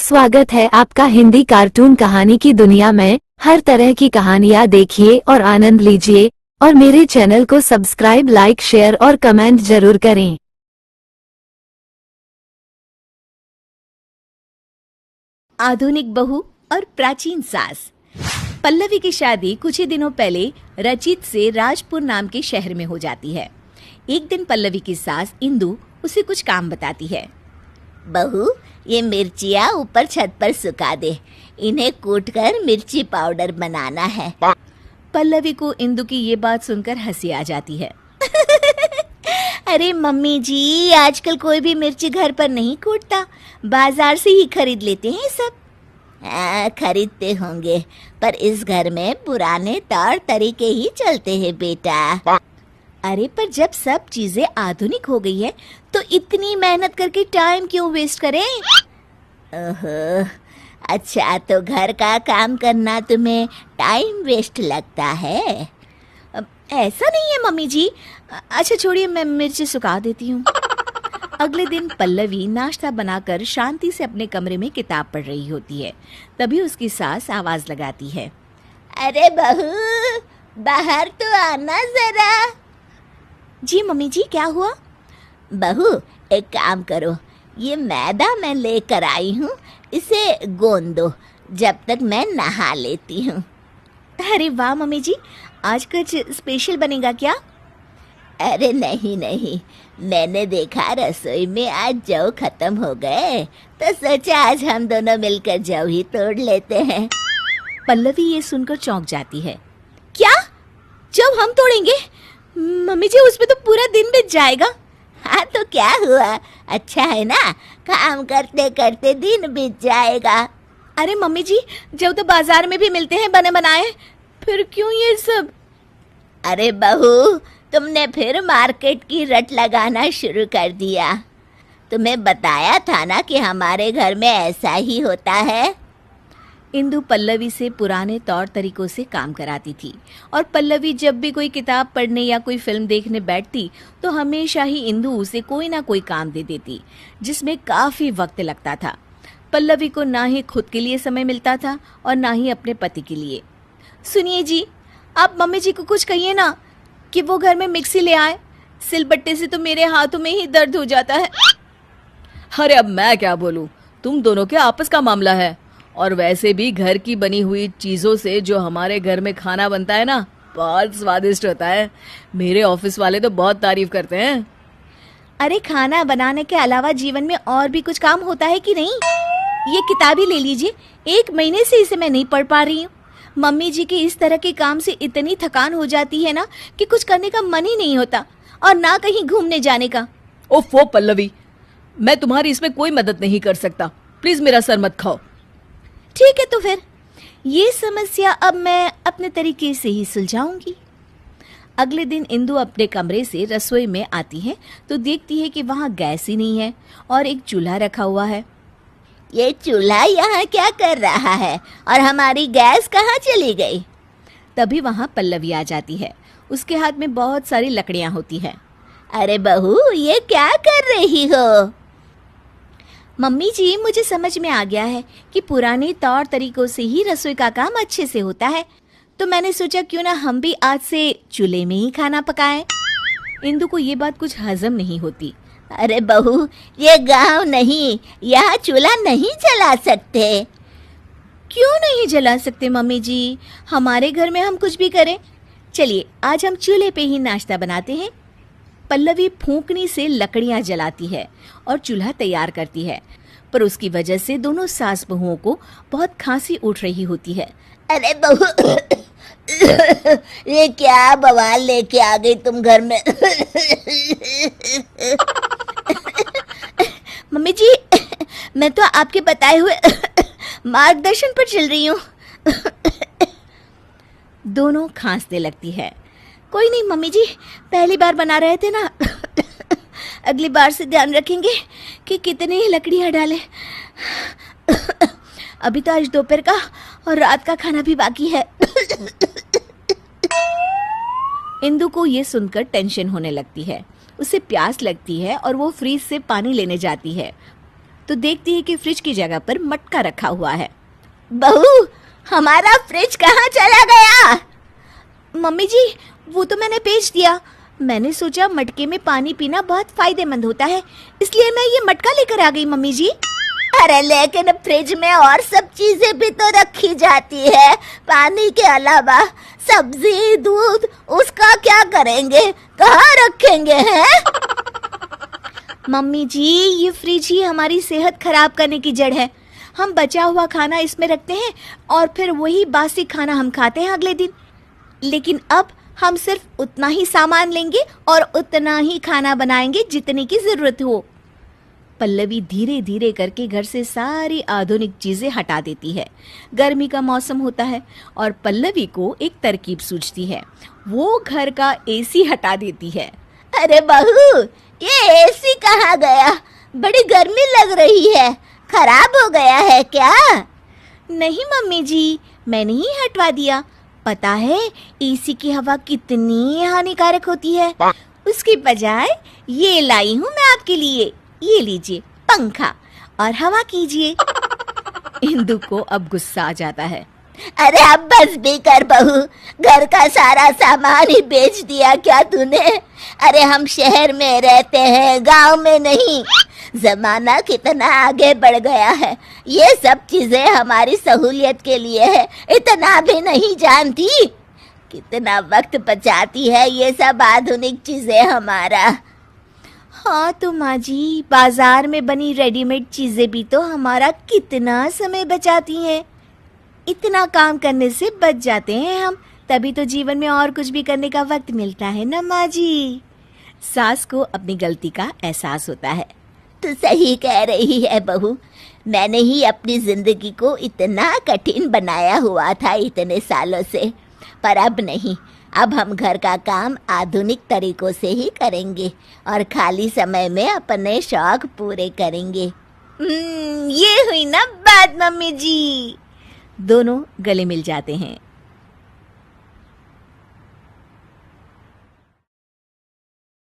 स्वागत है आपका हिंदी कार्टून कहानी की दुनिया में। हर तरह की कहानियाँ देखिए और आनंद लीजिए और मेरे चैनल को सब्सक्राइब, लाइक, शेयर और कमेंट जरूर करें। आधुनिक बहू और प्राचीन सास। पल्लवी की शादी कुछ ही दिनों पहले रचित से राजपुर नाम के शहर में हो जाती है। एक दिन पल्लवी की सास इंदु उसे कुछ काम बताती है। बहू, ये मिर्चियाँ ऊपर छत पर सुखा दे, इन्हें कूटकर मिर्ची पाउडर बनाना है। पल्लवी को इंदु की ये बात सुनकर हंसी आ जाती है। अरे मम्मी जी, आजकल कोई भी मिर्ची घर पर नहीं कूटता, बाजार से ही खरीद लेते हैं सब। खरीदते होंगे, पर इस घर में पुराने तौर तरीके ही चलते हैं बेटा। अरे पर जब सब चीजें आधुनिक हो गई है तो इतनी मेहनत करके टाइम क्यों वेस्ट करें? ओहो, अच्छा तो घर का काम करना तुम्हें टाइम वेस्ट लगता है? ऐसा नहीं है मम्मी जी। अच्छा छोड़िए, मैं मिर्ची सुखा देती हूँ। अगले दिन पल्लवी नाश्ता बनाकर शांति से अपने कमरे में किताब पढ़ रही होती है। तभी उसकी सास आवाज लगाती है। अरे बहू, बाहर तो आना जरा। जी मम्मी जी, क्या हुआ? बहू, एक काम करो, ये मैदा मैं लेकर आई हूँ, इसे गोंद दो जब तक मैं नहा लेती हूँ। अरे वाह मम्मी जी, आज कुछ स्पेशल बनेगा क्या? अरे नहीं नहीं, मैंने देखा रसोई में आज जौ खत्म हो गए, तो सोचा आज हम दोनों मिलकर जौ ही तोड़ लेते हैं। पल्लवी ये सुनकर चौंक जाती है। क्या? जौ हम तोड़ेंगे? मम्मी जी, उसमें तो पूरा दिन बीत जाएगा। हाँ तो क्या हुआ, अच्छा है ना, काम करते करते दिन बीत जाएगा। अरे मम्मी जी, जौ तो बाजार में भी मिलते हैं बने बनाए, फिर क्यों ये सब? अरे बहू, तुमने फिर मार्केट की रट लगाना शुरू कर दिया। तुम्हें बताया था ना कि हमारे घर में ऐसा ही होता है। इंदु पल्लवी से पुराने तौर तरीकों से काम कराती थी और पल्लवी जब भी कोई किताब पढ़ने या कोई फिल्म देखने बैठती तो हमेशा ही इंदु उसे कोई ना कोई काम दे देती, जिसमें काफी वक्त लगता था। पल्लवी को ना ही खुद के लिए समय मिलता था और ना ही अपने पति के लिए। सुनिए जी, आप मम्मी जी को कुछ कहिए ना कि वो घर में मिक्सी ले आए, सिलबट्टे से तो मेरे हाथों में ही दर्द हो जाता है। अरे अब मैं क्या बोलूं, तुम दोनों के आपस का मामला है। और वैसे भी घर की बनी हुई चीजों से जो हमारे घर में खाना बनता है ना, बहुत स्वादिष्ट होता है। मेरे ऑफिस वाले तो बहुत तारीफ करते हैं। अरे खाना बनाने के अलावा जीवन में और भी कुछ काम होता है कि नहीं? ये किताब ही ले लीजिए, 1 महीने से इसे मैं नहीं पढ़ पा रही हूँ। मम्मी जी के इस तरह के काम से इतनी थकान हो जाती है ना कि कुछ करने का मन ही नहीं होता और ना कहीं घूमने जाने का। ओफो पल्लवी, मैं तुम्हारी इसमें कोई मदद नहीं कर सकता, प्लीज मेरा सर मत खाओ। ठीक है, तो फिर ये समस्या अब मैं अपने तरीके से ही सुलझाऊंगी। अगले दिन इंदु अपने कमरे से रसोई में आती है तो देखती है कि वहाँ गैस ही नहीं है और एक चूल्हा रखा हुआ है। ये चूल्हा यहाँ क्या कर रहा है और हमारी गैस कहाँ चली गई? तभी वहाँ पल्लवी आ जाती है। उसके हाथ में बहुत सारी लकड़ियाँ होती है। अरे बहू, ये क्या कर रही हो? मम्मी जी, मुझे समझ में आ गया है कि पुराने तौर तरीकों से ही रसोई का काम अच्छे से होता है, तो मैंने सोचा क्यों ना हम भी आज से चूल्हे में ही खाना पकाएं। इंदु को ये बात कुछ हजम नहीं होती। अरे बहू, ये गांव नहीं, यहाँ चूल्हा नहीं जला सकते। क्यों नहीं जला सकते मम्मी जी? हमारे घर में हम कुछ भी करें। चलिए आज हम चूल्हे पे ही नाश्ता बनाते हैं। पल्लवी फूंकनी से लकड़ियां जलाती है और चूल्हा तैयार करती है, पर उसकी वजह से दोनों सास बहुओं को बहुत खांसी उठ रही होती है। अरे बहू, ये क्या बवाल लेके आ गई तुम घर में? मम्मी जी, मैं तो आपके बताए हुए मार्गदर्शन पर चल रही हूँ। दोनों खांसने लगती है। कोई नहीं मम्मी जी, पहली बार बना रहे थे ना, अगली बार से ध्यान रखेंगे कि कितनी लकड़ियाँ डालें। अभी तो आज दोपहर का और रात का खाना भी बाकी है। इंदु को ये सुनकर टेंशन होने लगती है। उसे प्यास लगती है और वो फ्रिज से पानी लेने जाती है, तो देखती है कि फ्रिज की जगह पर मटका रखा हुआ है। बहू, हमारा फ्रिज कहाँ चला गया? मम्मी जी, वो तो मैंने बेच दिया। मैंने सोचा मटके में पानी पीना बहुत फायदेमंद होता है, इसलिए मैं ये मटका लेकर आ गई मम्मी जी। अरे लेकिन फ्रिज में और सब चीजें भी तो रखी जाती है पानी के अलावा। सब्जी, दूध, उसका क्या करेंगे? कहाँ रखेंगे हैं? मम्मी जी, ये फ्रिज ही हमारी सेहत खराब करने की जड़ है। हम बचा हुआ खाना इसमें रखते हैं और फिर वही बासी खाना हम खाते हैं अगले दिन। लेकिन अब हम सिर्फ उतना ही सामान लेंगे और उतना ही खाना बनाएंगे जितने की जरूरत हो। पल्लवी धीरे धीरे करके घर से सारी आधुनिक चीजें हटा देती है। गर्मी का मौसम होता है और पल्लवी को एक तरकीब सूझती है। वो घर का एसी हटा देती है। अरे बहू, ये एसी कहाँ गया? बड़ी गर्मी लग रही है, खराब हो गया है क्या? नहीं मम्मी जी, मैंने ही हटवा दिया। पता है एसी की हवा कितनी हानिकारक होती है। उसकी बजाय ये लाई हूँ मैं आपके लिए। ये लीजिए पंखा और हवा कीजिए। इंदु को अब गुस्सा आ जाता है। अरे अब बस भी कर बहू, घर का सारा सामान ही बेच दिया क्या तूने? अरे हम शहर में रहते हैं, गांव में नहीं। जमाना कितना आगे बढ़ गया है, ये सब चीजें हमारी सहूलियत के लिए है, इतना भी नहीं जानती? कितना वक्त बचाती है ये सब आधुनिक चीजें हमारा। हाँ तो माँ जी, बाजार में बनी रेडीमेड चीजें भी तो हमारा कितना समय बचाती हैं। इतना काम करने से बच जाते हैं हम, तभी तो जीवन में और कुछ भी करने का वक्त मिलता है ना माँ जी। सास को अपनी गलती का एहसास होता है। तू सही कह रही है बहू, मैंने ही अपनी जिंदगी को इतना कठिन बनाया हुआ था इतने सालों से। पर अब नहीं, अब हम घर का काम आधुनिक तरीकों से ही करेंगे और खाली समय में अपने शौक पूरे करेंगे। ये हुई ना बात मम्मी जी। दोनों गले मिल जाते हैं।